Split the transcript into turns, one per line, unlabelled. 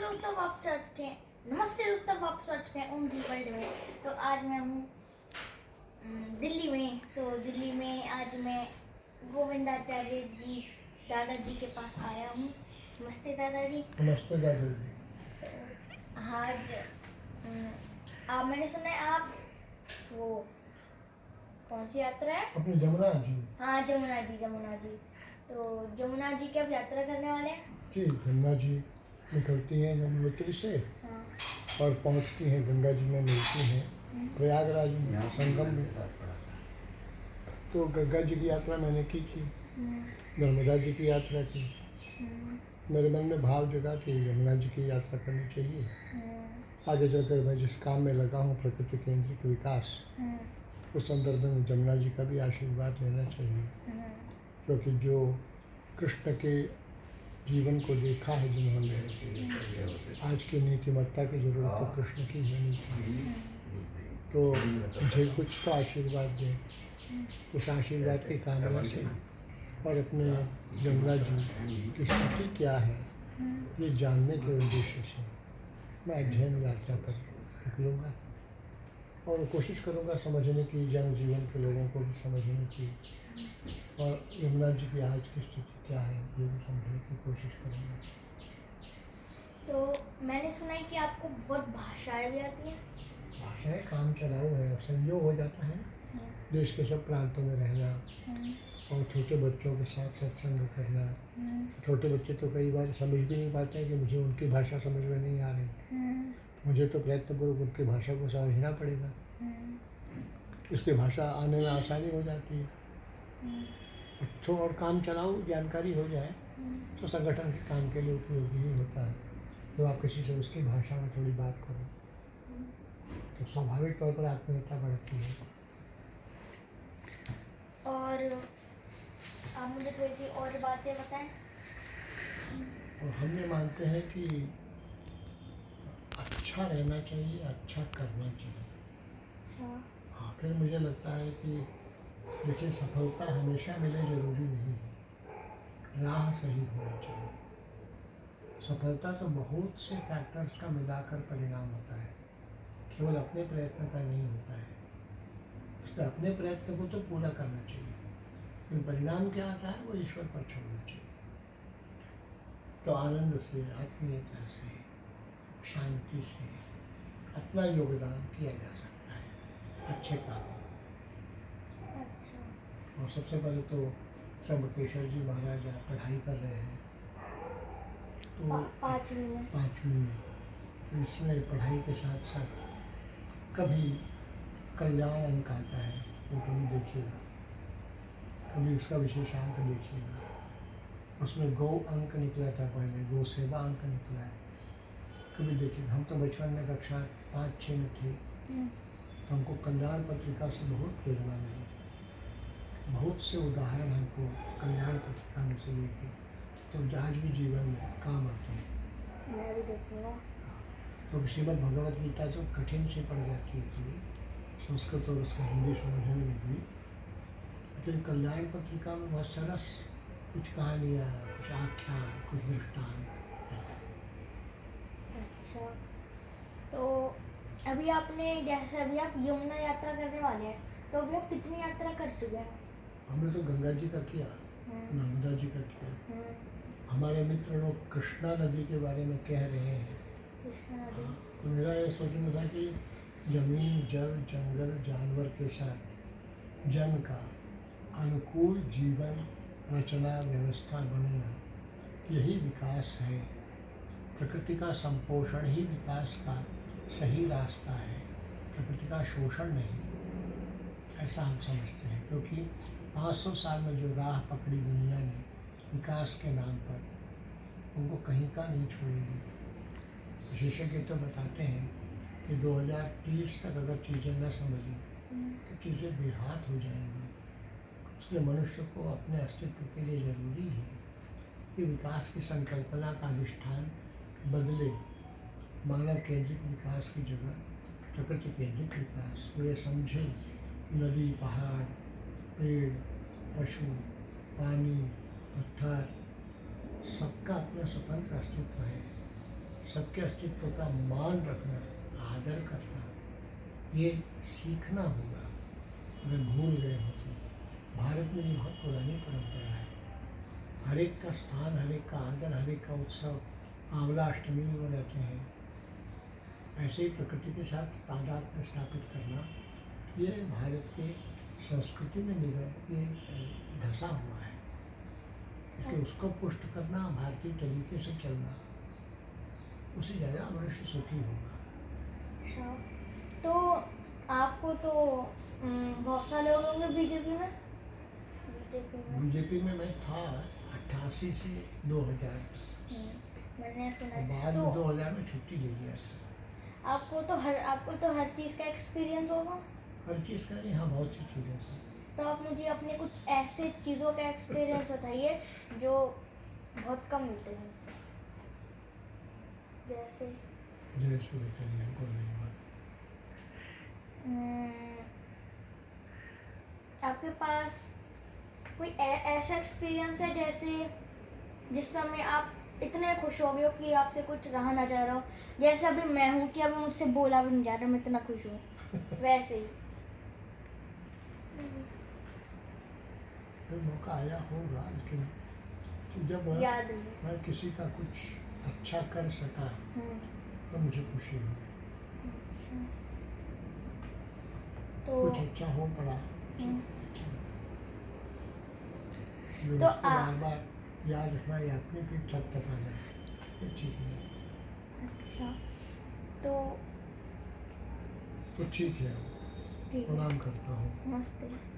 दोस्तों वापस आ चुके हैं। नमस्ते दोस्तों, वापस आ चुके हैं ओम जी वर्ल्ड में। तो आज मैं हूँ दिल्ली में। तो दिल्ली में आज मैं गोविंदाचार्य जी दादाजी के पास आया हूँ। नमस्ते दादाजी।
नमस्ते दादाजी।
आज आप मैंने सुना है आप वो कौन सी यात्रा है
अपनी जमुना जी।
हाँ जमुना जी। तो जमुना जी की आप यात्रा करने वाले हैं?
जी, गंगा जी निकलती हैं यमुनोत्री से
हाँ।
और पहुंचती हैं गंगा जी में, मिलती हैं प्रयागराज में संगम में। तो गंगा जी की यात्रा मैंने की थी, नर्मदा जी की यात्रा की। मेरे मन में भाव जगा कि यमुना जी की यात्रा करनी चाहिए। आगे चलकर मैं जिस काम में लगा हूँ, प्रकृति केंद्रित विकास, उस संदर्भ में जमुना जी का भी आशीर्वाद लेना चाहिए। क्योंकि जो कृष्ण के जीवन को देखा है जिन्होंने, आज की नीतिमत्ता की जरूरत तो कृष्ण की है नहीं थी। तो मुझे कुछ तो आशीर्वाद दें, उस आशीर्वाद की कामना से और अपने यमुना जी की स्थिति क्या है ये जानने के उद्देश्य से मैं अध्ययन यात्रा पर निकलूँगा और कोशिश करूँगा समझने की, जनजीवन के लोगों को भी समझने की, और यमुना जी की आज की स्थिति क्या है ये भी समझने की कोशिश करूँगा।
तो मैंने सुना है कि आपको बहुत भाषाएं भी आती हैं।
भाषाएं काम चलाओ है, संयोग हो जाता है ना, देश के सब प्रांतों में रहना और छोटे बच्चों के साथ सत्संग करना। छोटे बच्चे तो कई बार समझ भी नहीं पाते हैं कि मुझे उनकी भाषा समझ में नहीं आ रही, मुझे तो प्रयत्नपूर्वक उनकी भाषा को समझना पड़ेगा। इसकी भाषा आने में आसानी हो जाती है। तो और काम चलाओ जानकारी हो जाए तो संगठन के काम के लिए उपयोगी ही होता है। जब आप किसी से उसकी भाषा में थोड़ी बात करो तो स्वाभाविक तौर पर आत्मीयता बढ़ती है।
और आप मुझे थोड़ी सी और बातें बताएं।
और हम ये मानते हैं कि अच्छा रहना चाहिए, अच्छा करना चाहिए। हाँ, फिर मुझे लगता है कि देखिए, सफलता हमेशा मिले जरूरी नहीं है, राह सही होनी चाहिए। सफलता तो बहुत से फैक्टर्स का मिलाकर परिणाम होता है, केवल अपने प्रयत्न का नहीं होता है। इसलिए अपने प्रयत्न को तो पूरा करना चाहिए, लेकिन परिणाम क्या आता है वो ईश्वर पर छोड़ना चाहिए। तो आनंद से, आत्मीयता से, शांति से अपना योगदान किया जा सकता है अच्छे कामों में। और सबसे पहले तो त्र्यंबकेश्वर जी महाराज आप पढ़ाई कर रहे हैं तो पाँचवीं में, तो इसमें पढ़ाई के साथ साथ कभी कल्याण अंक आता है वो कभी देखिएगा, कभी उसका विशेषांक देखिएगा। उसमें गौ अंक निकला था, पहले गौ सेवा अंक निकला है, कभी देखिएगा। हम तो बचपन में कक्षा 5-6 में थे तो हमको कल्याण पत्रिका से बहुत प्रेरणा मिली, बहुत से उदाहरण हमको कल्याण पत्रिका में से मिले तो आज भी जीवन में काम आते हैं।
मैं भी देखूंगा।
तो श्रीमद् भगवद गीता तो कठिन से पड़ जाती है थोड़ी, संस्कृत और उसका हिंदी समझने में भी, लेकिन कल्याण पत्रिका में बहुत सरस कुछ कहानियाँ, कुछ आख्यान, कुछ दृष्टांत।
अच्छा, तो अभी आपने जैसे अभी आप यमुना यात्रा करने वाले हैं, तो अभी आप कितनी यात्रा कर चुके हैं?
हमने तो गंगा जी का किया, नर्मदा जी का किया। हमारे मित्र लोग कृष्णा नदी के बारे में कह रहे हैं। तो मेरा ये सोचना था कि जमीन, जल, जंगल, जानवर के साथ जन का अनुकूल जीवन रचना व्यवस्था बनना यही विकास है। प्रकृति का संपोषण ही विकास का सही रास्ता है, प्रकृति का शोषण नहीं, ऐसा हम समझते हैं। क्योंकि 500 साल में जो राह पकड़ी दुनिया ने विकास के नाम पर, उनको कहीं का नहीं छोड़ेगी। विशेषज्ञ तो बताते हैं कि 2030 तक अगर चीज़ें न संभली तो चीज़ें बेहात हो जाएंगी। इसलिए मनुष्य को अपने अस्तित्व के लिए ज़रूरी है कि विकास की संकल्पना का अधिष्ठान बदले, मानव केंद्रित विकास की जगह प्रकृति केंद्रित विकास। वो ये समझे कि नदी, पहाड़, पेड़, पशु, पानी, पत्थर, सबका अपना स्वतंत्र अस्तित्व है सबके अस्तित्व का मान रखना, आदर करना, ये सीखना होगा। अगर भूल गए हो तो भारत में ये बहुत पुरानी परंपरा है। हर एक का स्थान, हर एक का आदर, हर एक का उत्सव आंवला अष्टमी में मनाते हैं। ऐसे ही प्रकृति के साथ तादात्म्य स्थापित करना, ये भारत के संस्कृति में ये धंसा हुआ है। इसलिए उसको पुष्ट करना, भारतीय तरीके से चलना, उससे ज़्यादा मनुष्य सुखी होगा।
अच्छा, तो आपको तो बहुत साल हो गए होंगे बीजेपी में।
बीजेपी में मैं था 88 से 2000 तक।
मैंने सुना
और
है।
बाद
तो
में 2000 में छुट्टी ले लिया था।
आपको तो हर चीज़ का एक्सपीरियंस होगा।
हर चीज़ का नहीं, हाँ, बहुत सी चीज़ों का।
तो आप मुझे अपने कुछ ऐसे चीज़ों का एक्सपीरियंस बताइए जो बहुत कम मिलते हैं। जैसे
बताइए, हमको नहीं बात।
आपके पास कोई ऐसा एक्सपीरियंस है जैसे जिस समय आप इतने खुश हो गए हो कि आपसे कुछ रहा ना जा रहा हो, जैसे अभी मैं हूँ कि अभी मुझसे बोला भी नहीं जा रहा, मैं इतना खुश हूँ, वैसे ही
फिर मौका आया होगा, लेकिन जब
याद नहीं।
मैं किसी का कुछ अच्छा कर सका तो मुझे खुशी हुई।
तो
कुछ अच्छा हो पड़ा, अच्छा लगा।
तो
उसको बार बार याद रखना या अपनी भी थपथपाना, ये ठीक नहीं।
अच्छा, तो
ठीक है,
ठीक है।
प्रणाम करता हूँ।
नमस्ते।